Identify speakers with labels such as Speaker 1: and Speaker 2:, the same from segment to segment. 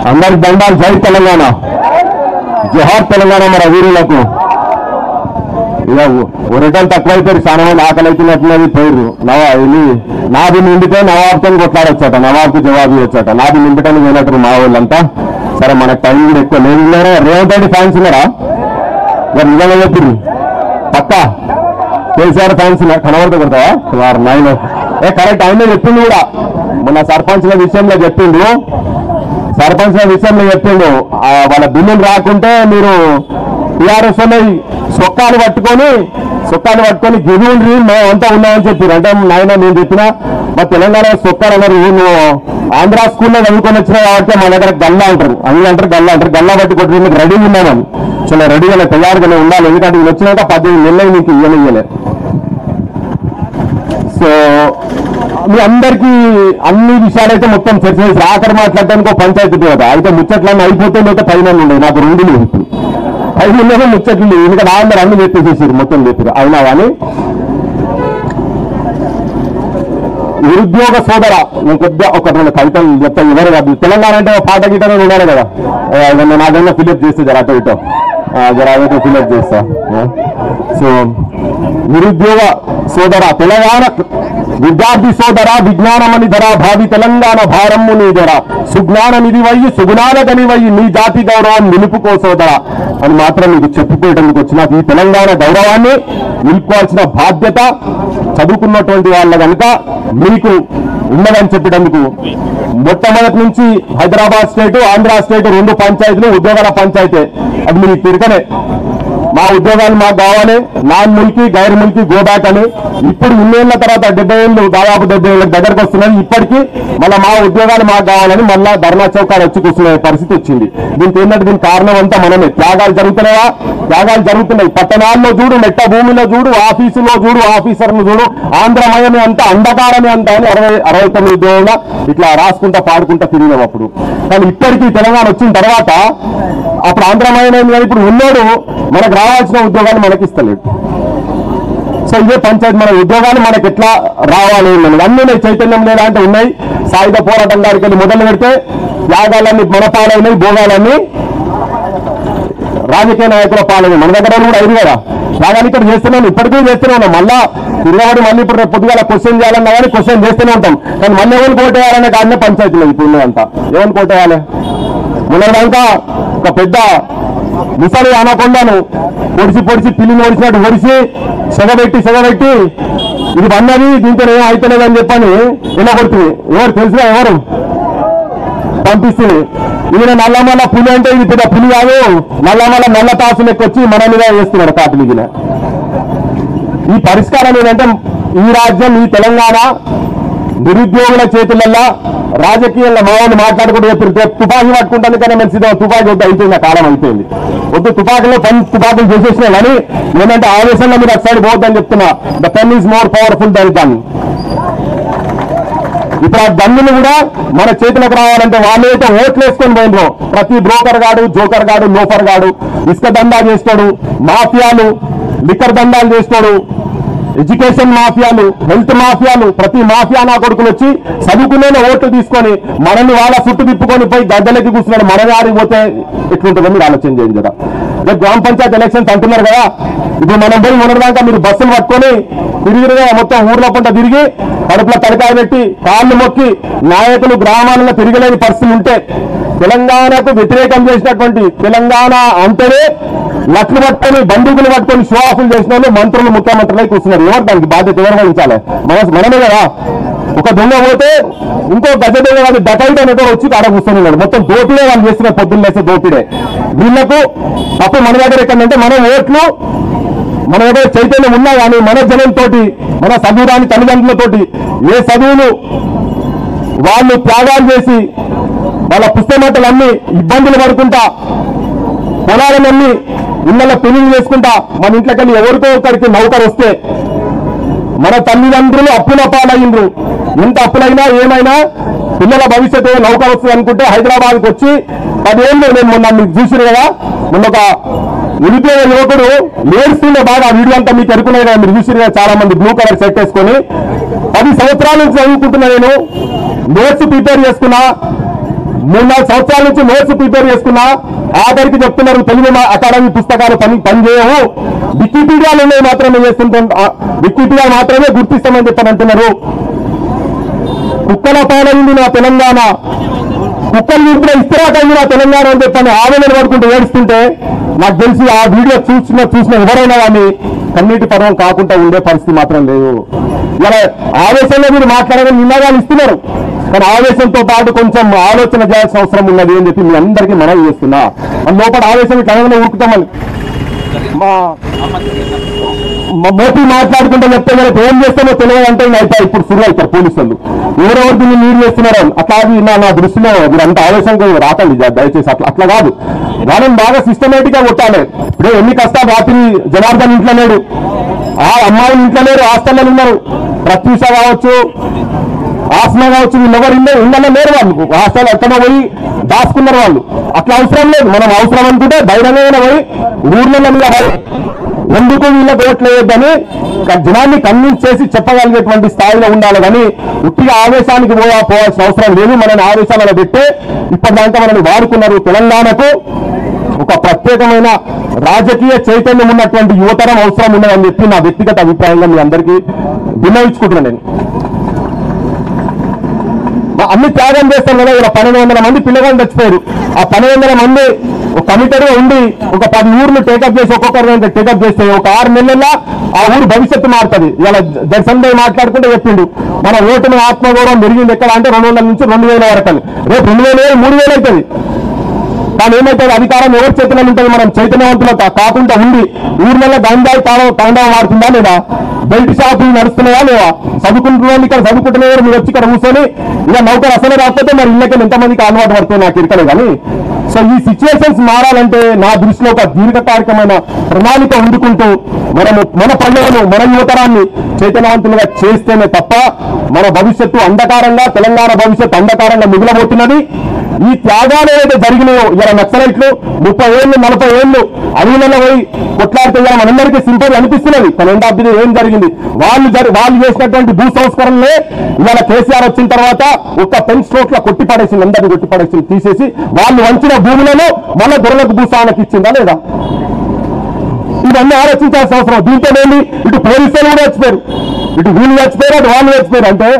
Speaker 1: అందరికి దండాలు. జై తెలంగాణ, జోహార్ తెలంగాణ. మన వీరులకు ఇక ఒరటలు తక్కువైపోయారు, చాలా మంది ఆకలి అవుతున్నట్టున్నది పోయిర్రు. నాది నిండితే నవాబ్తో కొట్లాడొచ్చట, నవాబ్కు జవాబు ఇవ్వచ్చట. నాది నింపటానికి పోయినట్టు మా వాళ్ళంతా. సరే మనకు టైం కూడా ఎక్కువ లేదు. రేవంత్ రెడ్డి ఫ్యాన్స్ ఉన్నారా? మరి నిజంగా చెప్పిర్రు పక్క కేసీఆర్ ఫ్యాన్స్ కనబడితే కొడతావా? వారు నాయన కరెక్ట్. ఆయన చెప్పిండు కూడా మొన్న సర్పంచ్ల విషయంలో చెప్పిండు. వాళ్ళ బిల్లులు రాకుంటే మీరు టీఆర్ఎస్ సొక్కాలు పట్టుకొని గిరివుండ్రి మేమంతా ఉన్నామని చెప్పారు. అంటే నాయన నేను చెప్పినా మా తెలంగాణ సొక్కాలు అన్నారు. నువ్వు ఆంధ్ర స్కూల్లో చదువుకొని వచ్చినా కాబట్టి మా దగ్గర గల్లా అంటారు, గల్లా పట్టి కొట్టి మీకు రెడీగా ఉన్నామని. చాలా రెడీగానే తయారుగానే ఉండాలి. ఎందుకంటే వీళ్ళు వచ్చినాక 18 నెలలు మీకు ఇవ్వలే. సో మీ అందరికీ అన్ని విషయాలైతే మొత్తం చర్చ చేసి ఆఖరి మాట్లాడడానికి పంచాయతీ కదా. అయితే ముచ్చట్లన్నీ అయిపోతే లేదా 10 నెలలు ఉండేది. నాకు 2 లేవు, ఇప్పుడు 5 నెలలు ముచ్చట్లు లేవు. ఎందుకంటే అందరూ అన్ని చెప్పేసేసారు, మొత్తం చెప్పారు. అయినా కానీ నిరుద్యోగ సోదర, నేను కొద్దిగా ఒక 2 కవితలు చెప్తాను. ఎవరు కాదు, తెలంగాణ అంటే పాట గీటనే ఉండాలి కదా. నాకన్నా ఫిలప్ చేస్తే జర అటు ఇటో అదైతే ఫిలప్ చేస్తా. సో నిరుద్యోగ సోదర, తెలంగాణ విద్యార్థి సోదర, విజ్ఞానమని ధర భావి తెలంగాణ భారమ్ము నీ ధర, సుజ్ఞానమిది వయ్యి సుగుణాల గనివయ్యి నీ జాతి గౌరవం నిలుపుకో సోదర అని మాత్రం మీకు చెప్పుకోవడానికి వచ్చిన ఈ తెలంగాణ గౌరవాన్ని నిలుపుకోవాల్సిన బాధ్యత చదువుకున్నటువంటి వాళ్ళ కనుక మీకు ఉన్నదని చెప్పేందుకు మొట్టమొదటి నుంచి హైదరాబాద్ స్టేట్, ఆంధ్ర స్టేట్ 2 పంచాయతీలు ఉద్యోగాల పంచాయతీ. అది మీకు తిరగనే మా ఉద్యోగాలు మాకు కావాలి, నాన్ ముల్కి గైర్ ముల్కి గోబ్యాక్ అని. ఇప్పుడు 2 ఏళ్ల తర్వాత 70 ఏళ్ళు, దాదాపు 70 ఏళ్ళకి దగ్గరకు వస్తున్నాయి. ఇప్పటికీ మళ్ళీ మా ఉద్యోగాలు మాకు కావాలని మళ్ళా ధర్నా చౌకాలు వచ్చి కూర్చునే పరిస్థితి వచ్చింది. దీనికి కారణం అంతా మనమే. త్యాగాలు జరుగుతున్నాయి. పట్టణాల్లో చూడు, మెట్ట భూమిలో చూడు, ఆఫీసులో చూడు, ఆఫీసర్లు చూడు, ఆంధ్రమయమే అంత, అంధకారమే అంత అని 69 ఉద్యోగుల ఇట్లా రాసుకుంటా పాడుకుంటా తిరిగినాం అప్పుడు. కానీ ఇప్పటికీ తెలంగాణ వచ్చిన తర్వాత అప్పుడు ఆంధ్రమయమే, ఇప్పుడు ఉన్నాడు మనకు రావాల్సిన ఉద్యోగాలు మనకి ఇస్తలేడు. సో ఇదే పంచాయతీ. మన ఉద్యోగాలు మనకి ఎట్లా రావాలి అన్నీ చైతన్యం లేదా అంటే ఉన్నాయి. సాయుధ పోరాటం దానికి వెళ్ళి మొదలు పెడితే త్యాగాలన్నీ మన పాలైనవి, భోగాలన్నీ రాజకీయ నాయకుల పాలైనవి. మన దగ్గర కూడా అయింది కదా. త్యాగాలు ఇక్కడ చేస్తున్నాను, ఇప్పటికీ చేస్తూనే ఉన్నాం. మళ్ళీ తిరగబడి మళ్ళీ ఇప్పుడు పొద్దుగాల క్వశ్చన్ చేయాలన్నా కానీ క్వశ్చన్ చేస్తూనే ఉంటాం. కానీ మళ్ళీ ఎవరిని కోటేయాలనే కాడనే పంచాయతీలో ఇప్పుడు ఉన్నదంతా. ఎవరిని కోటేయాలి? మొన్నదాకా ఒక పెద్ద ముసలి అనకొండను పొడిచి పిల్లిని ఓడిచినట్టు ఓడిచి సెగబెట్టి ఇది అన్నది దీంతో ఏమో అయితలేదని చెప్పని ఇలా కొడుతుంది. ఎవరు తెలిసినా ఎవరు పంపిస్తుంది. ఈయన నల్లమల్ల పులి అంటే ఇది పెద్ద పులి కాదు, నల్లమల్ల నల్ల తాసు లెక్కొచ్చి మన మీద వేస్తున్నాడు కాపులు. ఈ పరిష్కారం ఏంటంటే ఈ రాజ్యం, ఈ తెలంగాణ నిరుద్యోగుల చేతులల్లా రాజకీయాల్లో మా వాళ్ళు మాట్లాడుకుంటూ చెప్పారు తుపాకీ పట్టుకుంటాను కానీ మంచిది, తుపాకీ వద్దు, అయిపోయింది, ఆ కాలం అయిపోయింది. వద్దు, తుపాకీలో తుపాకులు చేసేసినా కానీ ఏంటంటే ఆవేశంగా మీరు అటు సైడ్ పోవద్దని చెప్తున్నా. The pen is more powerful than gun. ఇప్పుడు ఆ గన్నులు కూడా మన చేతులకు రావాలంటే వాళ్ళు అయితే ఓట్లు వేసుకొని పోయినరు. ప్రతి బ్రోకర్ గాడు, జోకర్ గాడు, లోఫర్ గాడు ఇసుక దందా చేస్తాడు, మాఫియాలు లిక్కర్ దందాలు చేస్తాడు, ఎడ్యుకేషన్ మాఫియాలు, హెల్త్ మాఫియాలు, ప్రతి మాఫియా నా కొడుకులు వచ్చి చదువుకునే ఓట్లు తీసుకొని మనల్ని వాళ్ళ చుట్టూ తిప్పుకొని పోయి గద్దెలకి కూర్చున్నాడు. మన గారికి పోతే ఎట్లుంటుందో మీరు ఆలోచన చేయండి కదా. గ్రామ పంచాయతీ ఎలక్షన్స్ అంటున్నారు కదా. ఇప్పుడు మనం పోయి మొన్నదాకా మీరు బస్సులు పట్టుకొని తిరిగిగా మొత్తం ఊర్లో పంట తిరిగి కడుపులో తలకాయ పెట్టి కాళ్ళు మొక్కి నాయకులు గ్రామాలలో తిరగలేని పరిస్థితులు ఉంటే తెలంగాణకు వ్యతిరేకం చేసినటువంటి తెలంగాణ అంటేనే లట్లు పట్టుకొని బందూకులు పట్టుకొని షో ఆఫ్లు చేసిన వాళ్ళు మంత్రులు, ముఖ్యమంత్రులై కూర్చున్నారు. ఎవరు దానికి బాధ్యత ఎవరు వహించాలి? మనమే కదా. ఒక దొంగ పోతే ఇంకో గజ దొంగ వాళ్ళు డకైట్ అనేది వచ్చి ఆడ కూర్చొని మొత్తం దోపిడే వాళ్ళు చేస్తున్నారు. పొద్దున్న లేస్తే దోపిడే. వీళ్లకు తప్పు మన దగ్గర ఎక్కడంటే మనం ఓట్లు మన దగ్గర చైతన్యం ఉన్నా కానీ మన జనంతో, మన చదువురాని తల్లిదండ్రులతోటి ఏ చదువులు వాళ్ళు త్యాగాలు చేసి వాళ్ళ పుస్తకమట్టలన్నీ ఇబ్బందులు పడుకుంటా, పొలాలన్నీ ఇళ్లలో పెళ్లి చేసుకుంటా, మన ఇంట్లోకెళ్ళి ఎవరికో ఒకరికి నౌకరు వస్తే మన తల్లిదండ్రులు అప్పుల పాలయ్యిండ్రు. ఎంత అప్పులైనా ఏమైనా పిల్లల భవిష్యత్తు నౌకరు వస్తుంది అనుకుంటే హైదరాబాద్కి వచ్చి 10 ఏళ్ళు నేను మొన్న మీకు చూసిన కదా. మొన్న ఒక నిరుద్యోగ యువకుడు ఏడుస్తుండే బాగా. వీడియో అంతా మీకు ఎరుకునే కదా, మీరు చూసిన కదా. చాలా మంది బ్లూ కలర్ సెట్ వేసుకొని 10 సంవత్సరాల నుంచి చదువుకుంటున్నా, నేను నోట్స్ ప్రిపేర్ చేసుకున్నా, 3-4 సంవత్సరాల నుంచి నోట్స్ ప్రిపేర్ చేసుకున్నా ఆఖరికి చెప్తున్నారు తెలుగు అకాడమీ పుస్తకాలు పనిచేయవు, వికీపీడియాలో మాత్రమే వికీపీడియా మాత్రమే గుర్తిస్తామని చెప్పని అంటున్నారు. కుక్కల పాలైంది నా తెలంగాణ, కుక్కలు చూపున ఇస్తరాకైంది నా తెలంగాణ అని చెప్పని ఆవేదన పడుకుంటూ ఏడుస్తుంటే నాకు తెలిసి ఆ వీడియో చూసిన ఎవరైనా కానీ కన్నీటి పర్వం కాకుండా ఉండే పరిస్థితి మాత్రం లేదు. ఇలా ఆవేశంలో మీరు మాట్లాడడం నిన్నగాలు ఇస్తున్నారు, కానీ ఆవేశంతో పాటు కొంచెం ఆలోచన చేయాల్సిన అవసరం ఉన్నది అని చెప్పి మీ అందరికీ మనవి చేస్తున్నా. మన లోపల ఆవేశం కనగానే ఉరుకుతామని మా మోపి మాట్లాడుకుంటే చెప్తే మనకు ఏం చేస్తామో తెలియదు అంటే అయిపోయి ఇప్పుడు శురు అవుతారు పోలీసులు ఎవరెవరు దీన్ని మీరు చేస్తున్నారు అట్లా. నా దృష్టిలో మీరు అంత ఆవేశంగా రాకండి దయచేసి, అట్లా కాదు. వాళ్ళని బాగా సిస్టమేటిక్ గా కొట్టాలి. ఇప్పుడు ఎన్ని కష్టాలు రాత్రి జనార్దన్ ఇంట్లో లేడు, ఆ అమ్మాయిలు ఇంట్లో లేరు, హాస్టల్లో ఉన్నారు. ప్రత్యూష కావచ్చు, ఆస్మా కావచ్చు, వీళ్ళెవరు ఇళ్ళలో లేరు, వాళ్ళు హాస్టల్ ఎక్కడ పోయి దాచుకున్నారు వాళ్ళు. అట్లా అవసరం లేదు. మనం అవసరం అనుకుంటే ధైర్యంగా పోయి ఊర్లలో ఎందుకు వీళ్ళకి ఓట్లేయొద్దని జనాన్ని కన్విన్స్ చేసి చెప్పగలిగేటువంటి స్థాయిలో ఉండాలి. కానీ ఉట్టిగా ఆవేశానికి పోవాల్సిన అవసరం లేదు. మనని ఆవేశాలను పెట్టే ఇప్పటిదాకా మనల్ని వాడుకున్నారు. తెలంగాణకు ఒక ప్రత్యేకమైన రాజకీయ చైతన్యం ఉన్నటువంటి యువతరం అవసరం ఉన్నదని చెప్పి నా వ్యక్తిగత అభిప్రాయంగా మీ అందరికీ విన్నవించుకుంటున్నాను. నేను అన్ని త్యాగం చేస్తాం కదా. ఇలా 1200 మంది పిల్లగాళ్ళు చచ్చిపోయారు. ఆ 1200 మంది ఒక కమిటీగా ఉండి ఒక 10 ఊర్లు టేకప్ చేసి ఒక్కొక్కరు టేకప్ చేస్తే ఒక 6 నెలల్లో ఆ ఊరు భవిష్యత్తు మారుతుంది. ఇలా దర్శన్ భాయ్ మాట్లాడుకుంటే చెప్పిండు మన ఓటుని ఆత్మగౌరవం పెరిగింది ఎక్కడ అంటే 200 నుంచి 2000 వరకు. రేపు 2000 3000 అవుతుంది. కానీ ఏమైతుంది, అధికారం ఎవరి చేతిలో ఉంటుంది? మనం చైతన్యవంతులు కాకుండా ఉండి ఊర్లలో గంజాయి తాండవం ఆడుతుందా లేదా? బెల్ట్ షాపులు నడుస్తున్నాయా లేవా? చదువుకుంటున్నాను ఇక్కడ చదువుకుంటున్నారు, మీరు వచ్చి ఇక్కడ కూర్చొని ఇలా నౌకరు అసలే రాకపోతే మరి ఇళ్ళకి ఎంతమందికి అలవాటు పడుతుంది నాకు ఇక్కడే. కానీ సో ఈ సిచ్యువేషన్స్ మారాలంటే నా దృష్టిలో ఒక దీర్ఘకాలికమైన ప్రణాళిక ఉండుకుంటూ మన పల్లెలను మన యువతరాన్ని చైతన్యవంతులుగా చేస్తేనే తప్ప మన భవిష్యత్తు అంధకారంగా, తెలంగాణ భవిష్యత్తు అంధకారంగా మిగిలబోతున్నది. ఈ త్యాగాలు ఏదైతే జరిగినాయో ఇలా నక్సలైట్లు 30 ఏళ్ళు 40 ఏళ్ళు అడవులలో పోయి కొట్లాడితే ఇలా మనందరికీ సింపతి అనిపిస్తున్నది. కానీ ఎండాబ్ది ఏం జరిగింది? వాళ్ళు చేసినటువంటి భూ సంస్కరణలే ఇవాళ కేసీఆర్ వచ్చిన తర్వాత ఒక్క పెన్ స్ట్రోక్ లో కొట్టిపడేసింది, అందరినీ కొట్టిపడేసింది, తీసేసి వాళ్ళు వంచిన భూములను మన దొరలకు భూస్వామికి ఇచ్చిందా లేదా? ఇవన్నీ ఆలోచించాల్సిన అవసరం. దీంతో ఏంటి, ఇటు పోలీసులు కూడా చచ్చిపోయారు, ఇటు వీళ్ళు చచ్చిపోయారు, అటు వాళ్ళు చచ్చిపోయారు. అంటే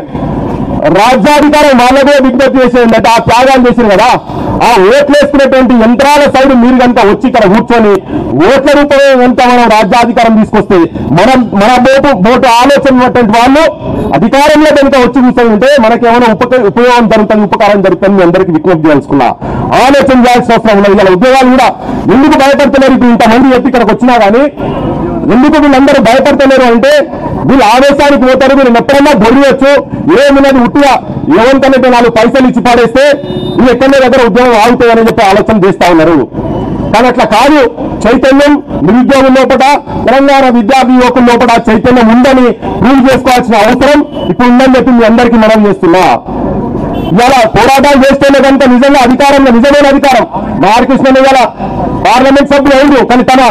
Speaker 1: రాజ్యాధికారం వాళ్ళదే విజ్ఞప్తి చేసేది అంటే ఆ త్యాగాలు చేశారు కదా. ఆ ఓట్లు వేసుకునేటువంటి యంత్రాల సైడ్ మీరు కనుక వచ్చి ఇక్కడ కూర్చొని ఓట్ల రూపంలో కనుక మనం రాజ్యాధికారం తీసుకొస్తే మన బోటు ఆలోచన ఉన్నటువంటి వాళ్ళు అధికారంలో కనుక వచ్చి కూర్చొని ఉంటే మనకేమైనా ఉపయోగం జరుగుతుంది, ఉపకారం జరుగుతుంది. మీ అందరికీ విజ్ఞప్తి చేసుకున్నా ఆలోచన చేయాల్సిన అవసరం ఉన్నది. ఇలా ఉద్యోగాలు కూడా ఎందుకు భయపడుతున్నారు? ఇప్పుడు ఇంతమంది చెప్పి ఇక్కడికి వచ్చినా కానీ ఎందుకు వీళ్ళందరూ భయపడతలేరు అంటే వీళ్ళు ఆవేశానికి పోతారు. వీళ్ళు ఎప్పుడన్నా దొరియొచ్చు, ఏమిన్నది ఉట్టిగా ఎవరికైనా 4 పైసలు ఇచ్చి పాడేస్తే వీళ్ళు ఎక్కడనే దగ్గర ఉద్యోగం ఆగుతాయని చెప్పి ఆలోచన చేస్తా ఉన్నారు. కానీ అట్లా కాదు. చైతన్యం నిరుద్యోగుల లోపల, తెలంగాణ విద్యార్థి యువకుల లోపల చైతన్యం ఉందని ప్రూవ్ చేసుకోవాల్సిన అవసరం ఇప్పుడు ఉందని చెప్పి మీ అందరికీ మనం చేస్తున్నా. ఇవాళ పోరాటాలు చేస్తేనే కనుక నిజంగా అధికారంలో నిజమైన అధికారం బాలకృష్ణ ఇవాళ పార్లమెంట్ సభ్యులు అయింది. కానీ తన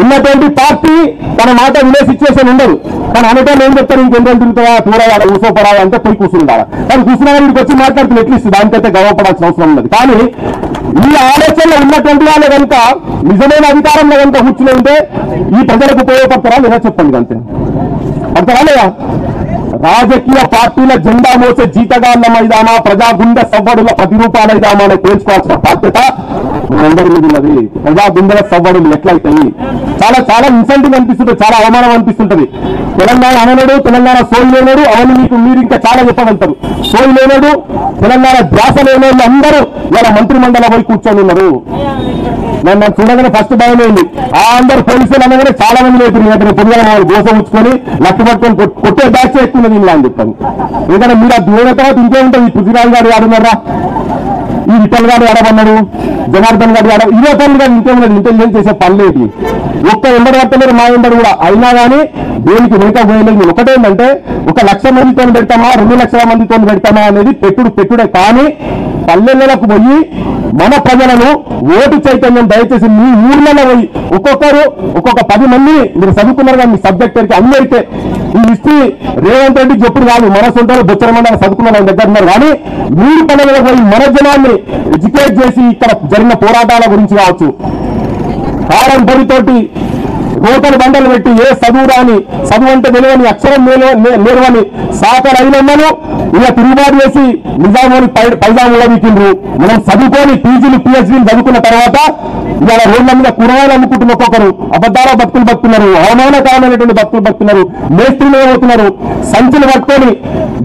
Speaker 1: ఉన్నటువంటి పార్టీ తన మాట వినే సిచ్యువేషన్ ఉండదు. కానీ అనేటాలు ఏం చెప్తారు, ఇంకెందుకు తిరుగుతావా, చూడవాడ కూర్చోపడాలి అంటే పోయి కూర్చుంటారా? కానీ కూర్చున్నా వీడికి వచ్చి మాట్లాడుతున్న ఎట్లీస్ట్ దానికైతే గర్వపడాల్సిన అవసరం ఉన్నది. కానీ ఈ ఆలోచనలో ఉన్నటువంటి వాళ్ళే కనుక నిజమైన అధికారంలో కనుక కూర్చుని ఉంటే ఈ ప్రజలకు ఉపయోగపడతారా లేదా చెప్పండి. అంతే పడతారా లేదా? రాజకీయ పార్టీల జెండా మోసే జీతగాళ్ల మైదామా, ప్రజా గుండె సవ్వడుల ప్రతిరూపాలైదామా అని తేల్చుకోవాల్సిన బాధ్యత మనందరి మీద ఉన్నది. ప్రజా గుండెల సవ్వడులు ఎట్లయితాయి? చాలా చాలా ఇన్సల్టింగ్ అనిపిస్తుంది, చాలా అవమానం అనిపిస్తుంటది. తెలంగాణ అనలేడు, తెలంగాణ సోయి లేనాడు, అవన్నీ మీరు ఇంకా చాలా చెప్పగలుగుతారు. సోయి లేనాడు, తెలంగాణ ధ్యాస లేనాడు అందరూ ఇలా మంత్రిమండలి పోయి కూర్చొని ఉన్నారు. నన్ను చూడగానే ఫస్ట్ భయమైంది. ఆ అందరు పోలీసులు అనగానే చాలా మంది లేదు పొద్దుగా గోస ఉంచుకొని లక్ష్య పట్టుకొని కొట్టే బ్యాచ్ చేస్తున్నది ఇలా అని చెప్పాను. ఎందుకంటే మీరు ఆ దూరం తర్వాత ఇంకేముంటుంది? ఈ పృథ్వీరాజ్ గారు ఆడున్నారా, ఈ విఠల్ గారు ఆడమన్నాడు, జనార్దన్ గారు ఆడ ఇదే పనులు కానీ ఇంకేమున్నది? ఇంటెలిజెన్స్ చేసే పనులేటి ఒక్క ఎంబడి పట్టలేరు మా ఎంబడి కూడా. అయినా కానీ దేనికి వెనుక పోయలేదు. ఒకటేంటంటే 1 లక్ష మందితో పెడతామా 2 లక్షల మందితో పెడతామా అనేది పెట్టుడే. కానీ పల్లెలకు పోయి మన ప్రజలను ఓటు చైతన్యం దయచేసి మీ ఊర్లలో పోయి ఒక్కొక్కరు ఒక్కొక్క 10 మంది మీరు చదువుకున్నారు కానీ మీ సబ్జెక్ట్ అన్ని అయితే ఈ హిస్టరీ రేవంత్ రెడ్డి చెప్పుడు కాదు మన సొంత బొచ్చరమండలి చదువుకున్న ఆయన దగ్గర ఉన్నారు కానీ మీరు పనులకు పోయి మన జనాన్ని ఎడ్యుకేట్ చేసి ఇక్కడ జరిగిన పోరాటాల గురించి కావచ్చు కారం పొడితోటి రోకలు బండలు పెట్టి ఏ చదువు రాని చదువు అంటే తెలియని అక్షరం నేర్వని సాకర్ అయినమ్మను ఇలా తిరుగుబాటు చేసి నిజామని పైజాములో వీకిండ్రు మనం చదువుకొని పీజీలు పిహెచ్డీలు చదువుకున్న తర్వాత ఇవాళ రోడ్ల మీద కూరగాయలు అమ్ముకుంటున్న ఒక్కొక్కరు అబద్ధాల భక్తులు బతుకున్నారు అవమానకరమైనటువంటి భక్తులు బతుకున్నారు మేస్త్రీలు అవుతున్నారు సంచులు పట్టుకొని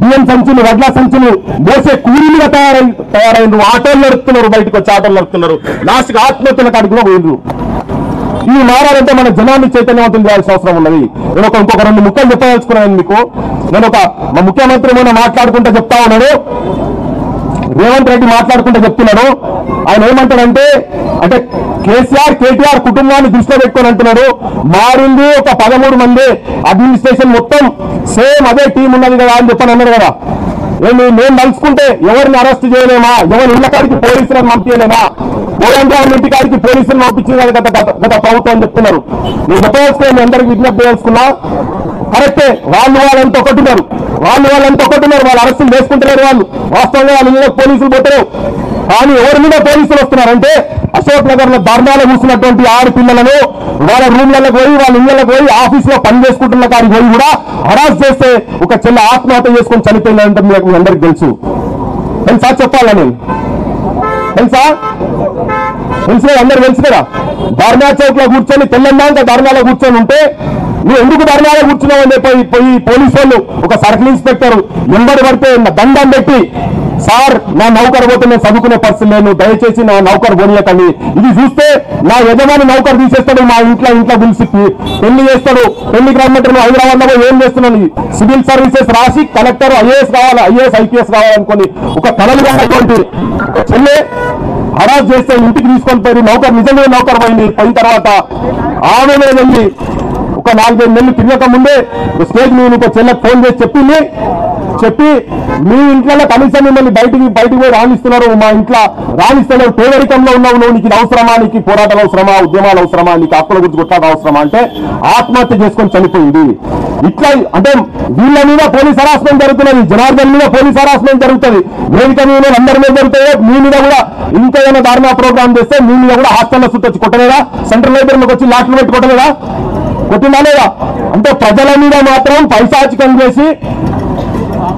Speaker 1: బియ్యం సంచులు వడ్ల సంచులు మోసే కూలీలుగా తయారైండ్రు ఆటోలు నడుపుతున్నారు బయటకు వచ్చి ఆటోలు నడుపుతున్నారు లాస్ట్కి ఆత్మహత్యల కాడికి కూడా పోయిండ్రు ఈ మారాలంటే మన జనాన్ని చైతన్యవంతం చేయాల్సిన అవసరం ఉన్నది నేను ఇంకొక 2 ముక్కలు చెప్పదలుచుకున్నాను మీకు నేను మా ముఖ్యమంత్రి ఏమైనా మాట్లాడుకుంటూ చెప్తా ఉన్నాడు రేవంత్ రెడ్డి మాట్లాడుకుంటూ చెప్తున్నాడు ఆయన ఏమంటాడంటే అంటే కేటీఆర్ కుటుంబాన్ని దృష్టిలో పెట్టుకొని అంటున్నాడు మారింది ఒక 13 మంది అడ్మినిస్ట్రేషన్ మొత్తం సేమ్ అదే టీం ఉన్నది కదా అని చెప్పని అన్నాడు కదా మేము నలుచుకుంటే ఎవరిని అరెస్ట్ చేయలేమా ఎవరి ఇళ్ల కాడికి పోలీసులను పంపించలేమా పోలంగారం ఇంటి కాడికి పోలీసులు పంపించింది గత ప్రభుత్వం చెప్తున్నారు నేను చెప్పవలసిన అందరికి విజ్ఞప్తి చేసుకున్నా కరెక్టే వాళ్ళంతా ఒకటిన్నారు వాళ్ళు అరెస్టులు చేసుకుంటున్నారు వాళ్ళు వాస్తవంగా వాళ్ళ మీద పోలీసులు పోతారు కానీ ఎవరి మీద పోలీసులు వస్తున్నారంటే అశోక్ నగర్ లో ధర్నాలు కూర్చున్నటువంటి 6 పిల్లలను వాళ్ళ రూమ్లకు పోయి వాళ్ళ ఇళ్లకు పోయి ఆఫీస్ లో పని చేసుకుంటున్న కాడికి పోయి కూడా హరాస్ చేస్తే ఒక చెల్ల ఆత్మహత్య చేసుకొని చనిపోయిందంటే మీకు అందరికి తెలుసా చెప్పాలని తెలుసా అందరు తెలుసు కదా ధర్నా చౌక్ లో కూర్చొని తెల్లందాక ధర్నాలో కూర్చొని ఉంటే నువ్వు ఎందుకు ధర్నాలో కూర్చున్నావు అని పోయి పోలీసు వాళ్ళు ఒక సర్కిల్ ఇన్స్పెక్టర్ ఎంబడి పడితే దండం పెట్టి సార్ నా నౌకర్ పోతే నేను చదువుకునే పరిస్థితి నేను దయచేసి నా నౌకర్ పోనీయకండి ఇది చూస్తే నా యజమాని నౌకర్ తీసేస్తాడు మా ఇంట్లో పిలిచి పెళ్లి చేస్తాడు పెళ్లికి రమ్మంటారు హైదరాబాద్ లో ఏం చేస్తున్నాను సివిల్ సర్వీసెస్ రాసి కలెక్టర్ ఐఏఎస్ ఐపీఎస్ కావాలనుకొని ఒక కళలు కానటువంటి చెల్లె హరాస్ చేస్తే ఇంటికి తీసుకొని పోయి నౌకర్ నిజంగా నౌకర్ పోయిన తర్వాత ఆమె మీద వెళ్ళి ఒక 4-5 నెలలు తిరగక ముందే స్టేజ్ మీద ఇంకో చెల్లెకి ఫోన్ చేసి చెప్పి మీ ఇంట్లో కనీసం మిమ్మల్ని బయటికి పోయి రాణిస్తున్నారు మా ఇంట్లో రాణిస్తున్నారు పేదరికంలో ఉన్నావు నువ్వు నీకు అవసరమా నీకు పోరాటాలు అవసరమా ఉద్యమాలు అవసరమా నీకు హక్కుల గురించి కొట్లాట అవసరమా అంటే ఆత్మహత్య చేసుకొని చనిపోయింది ఇట్లా అంటే వీళ్ళ మీద పోలీస్ హరాస్మెంట్ జరుగుతున్నది జనార్దన్ మీద పోలీస్ హరాస్మెంట్ జరుగుతుంది వేదిక మీద అందరి మీద జరుగుతాయి మీ మీద కూడా ఇంకేమైనా ధర్నా ప్రోగ్రామ్ చేస్తే మీ మీద కూడా హాస్టల్లో సుట్టొచ్చి కొట్టలేదా సెంట్రల్ లైబ్రరీలోకి వచ్చి లాట్లు పెట్టి కొట్టలేదా కొట్టిందా లేదా అంటే ప్రజల మీద మాత్రం పైశాచికం చేసి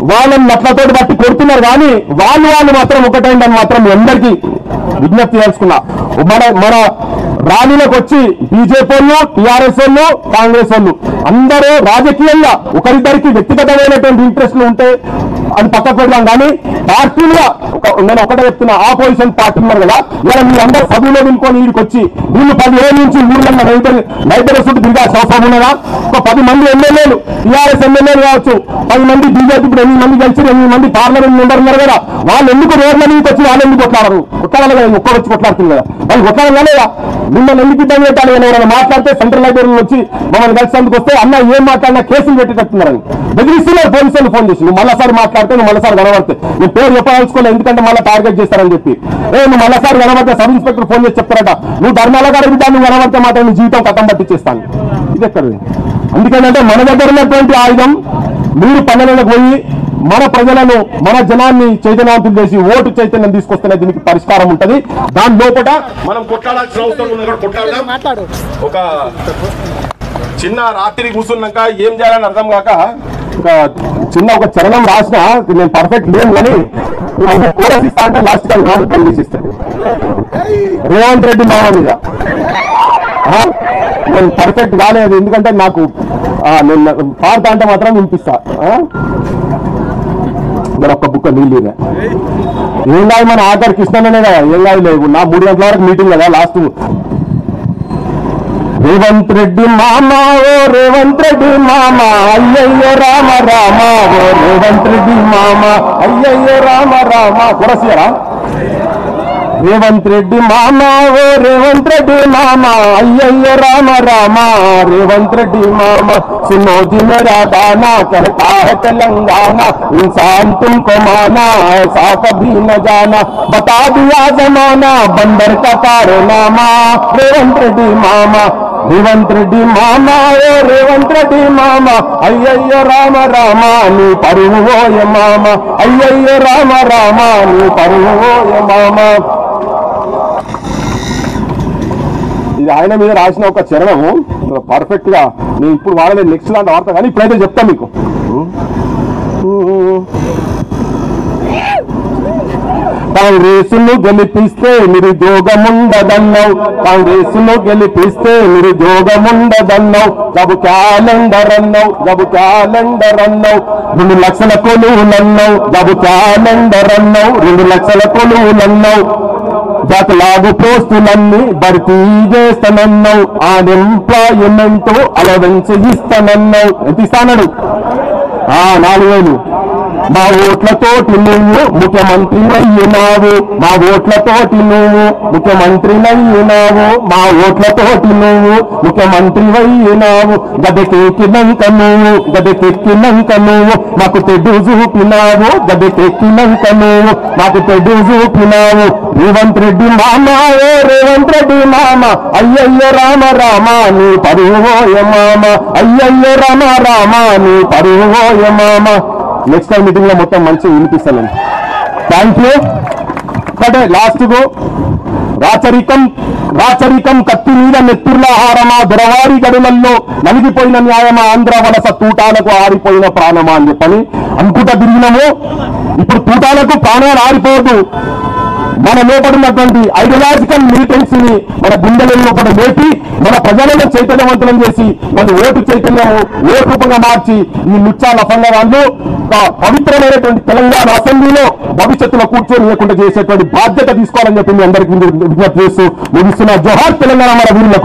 Speaker 1: వాళ్ళని నట్లతో బట్టి కొడుతున్నారు కానీ వాళ్ళు మాత్రం ఒకటైందని మాత్రం అందరికీ విజ్ఞప్తి చేసుకున్నా మన ర్యాలీలకు వచ్చి బీజేపీ వాళ్ళు టీఆర్ఎస్ వాళ్ళు కాంగ్రెస్ వాళ్ళు అందరూ రాజకీయంగా ఒకరిద్దరికి వ్యక్తిగతమైనటువంటి ఇంట్రెస్ట్లు ఉంటే అది పక్కకు పెడదాం కానీ పార్టీలుగా నేను ఒకటే చెప్తున్నా ఆపోజిషన్ పార్టీ ఉన్నారు కదా ఇలా మీరందరూ సభలో నిలుకొని వీడికి వచ్చి వీళ్ళు 10 ఏళ్ళ నుంచి ఊళ్ళన్న లైబ్రరీస్ తిరిగాల్సిన అవసరం ఉన్నదా ఒక 10 మంది ఎమ్మెల్యేలు టీఆర్ఎస్ ఎమ్మెల్యేలు కావచ్చు 10 మంది బీజేపీ 8 మంది కలిసి 8 మంది పార్లమెంట్ మెంబర్ ఉన్నారు కదా వాళ్ళు ఎందుకు రోడ్ల మీదకి వచ్చి వాళ్ళు ఎందుకు కొట్లాడరు కొట్లాడాలి కదా ఒక్కరు వచ్చి కొట్లాడుతుంది కదా వాళ్ళు కొట్లాడాలి లేదా మిమ్మల్ని ఎందుకు ఇబ్బంది పెట్టాలి ఎవరైనా మాట్లాడితే సెంట్రల్ లైబ్రరీలో వచ్చి మమ్మల్ని కలిసేందుకు వస్తే అన్న ఏం మాట్లాడినా కేసులు పెట్టేటట్టున్నారని బెదిరిస్తున్నారు పోలీసులు ఫోన్ చేసి నువ్వు మళ్ళీసారి మాట్లాడితే నువ్వు మళ్ళీసారి కనబడితే నేను పేరు చెప్పదలుచుకోలేదు ఎందుకంటే మళ్ళీ టార్గెట్ చేస్తారని చెప్పి నువ్వు మళ్ళీసారి కనబడితే సబ్ ఇన్స్పెక్టర్ ఫోన్ చేసి చెప్తారట నువ్వు ధర్మాల కాడ నువ్వు కనబడితే మాత్రం నీ జీవితం కథం పట్టించేస్తాను ఇది ఎక్కడ అందుకంటే మన దగ్గర ఉన్నటువంటి ఆయుధం మీరు పల్లెలకు పోయి మన ప్రజలను మన జనాన్ని చైతన్యవంతులు చేసి ఓటు చైతన్యం తీసుకొస్తేనే దీనికి పరిష్కారం ఉంటది దాని లోపల మనం కొట్లాడాల్సిన అవసరం ఉంది ఒక చిన్న రాత్రి కూర్చున్నాక ఏం చేయాలని అర్థం కాక ఒక చరణం రాసిన నేను పర్ఫెక్ట్ లేను కానీ అంటే లాస్ట్ కలిసిస్తాను రేవంత్ రెడ్డి మామ మీద నేను పర్ఫెక్ట్ కాలేదు ఎందుకంటే నాకు నేను పాడతా అంటే మాత్రం వినిపిస్తా నేను ఒక్క బుక్క నీళ్ళు ఏం కాదు మన ఆఖరి కృష్ణనే కదా ఏం కాదు లేవు నా 3 గంటల వరకు మీటింగ్ కదా లాస్ట్ రేవంత్ రెడ్డి మామ ఓ రేవంత్ రెడ్డి మామ అయ్యయ్యో రామ రామ ఓ రేవంత్ రెడ్డి మామ అయ్యయ్యో రామ రామ కొరసియరా రేవంత్ రెడ్డి మామా ఓ రేవంత్ రెడ్డి మామా అయ్యయ్య రామ రామ రేవంత్ రెడ్డి मामा सुनो जी मेरा गाना कहता है तेलंगाना इंसान तुमको माना ऐसा कभी न जाना बता दिया जमाना बंदर का कारनामा रेवंत रेड्डी मामा రేవంత్ రెడ్డి మామా ఓ రేవంత్ రెడ్డి మామా అయ్యయ్య రామ రామ నీ పరువు ఓయ మామ అయ్యయ్య రామ రామ నీ పరువు ఓయ మామ. ఇది ఆయన మీద రాసిన ఒక చరణము పర్ఫెక్ట్ గా నేను ఇప్పుడు వాడలేదు నెక్స్ట్ లాంటి వార్త కానీ ఇప్పుడైతే చెప్తా మీకు. కాంగ్రెస్ను గెలిపిస్తే నిరుద్యోగముండదన్నావు కాంగ్రెస్ను గెలిపిస్తే నిరుద్యోగముండదన్నావు జబు క్యాలెండర్ అన్నావు 2 లక్షల కొలువులన్నావు జబు క్యాలెండర్ అన్నావు 2 లక్షల కొలువులన్నావు జాతలాగు పోస్టులన్నీ భర్తీ చేస్తానన్నావు అన్ఎంప్లాయ్మెంట్ అలవెన్స్ ఇస్తానన్నావు. ఎంత ఇస్తానడు? 4,000. మా ఓట్లతోటి నువ్వు ముఖ్యమంత్రి అయ్యినావు మా ఓట్లతోటి నువ్వు ముఖ్యమంత్రి అయ్యినావు మా ఓట్లతోటి నువ్వు ముఖ్యమంత్రి అయ్యినావు గదెకెక్కినంక నువ్వు మాకు తెడ్డు చూపినావు గదెకెక్కినంక నువ్వు మాకు తెడ్డు చూపినావు. రేవంత్ రెడ్డి మామా ఓ రేవంత్ రెడ్డి మామా అయ్యయ్య రామ రామ నీ పరువోయ మామ అయ్యయ్య రామ రామ నీ పరువోయ మామ. నెక్స్ట్ టైం మీటింగ్ లో మొత్తం మంచిగా వినిపిస్తాను. Thank you. ఒకటే లాస్ట్ కు రాచరికం కత్తి మీద నెత్తుర్ల ఆహారమా దొరవారి గడులలో నలిగిపోయిన న్యాయమా ఆంధ్ర వలస తూటాలకు ఆరిపోయిన ప్రాణమా అని చెప్పని అనుకుంటా తిరిగినాము. ఇప్పుడు తూటాలకు ప్రాణాలు ఆరిపోదు. మన లోపడున్నటువంటి ఐడియాలజికల్ మిలిటెన్సీని మన గుండెల లోపల లేపి మన ప్రజలను చైతన్యవంతులం చేసి మన ఓటు చైతన్యము ఓటు రూపంగా మార్చి ఈ లుచ్చా లఫంగా వాళ్ళు పవిత్రమైనటువంటి తెలంగాణ అసెంబ్లీలో భవిష్యత్తులో కూర్చొని లేకుండా చేసేటువంటి బాధ్యత తీసుకోవాలని చెప్పి మీ అందరికీ విజ్ఞప్తి చేస్తూ ముగిస్తున్న జోహార్ తెలంగాణ మన వీరులకు.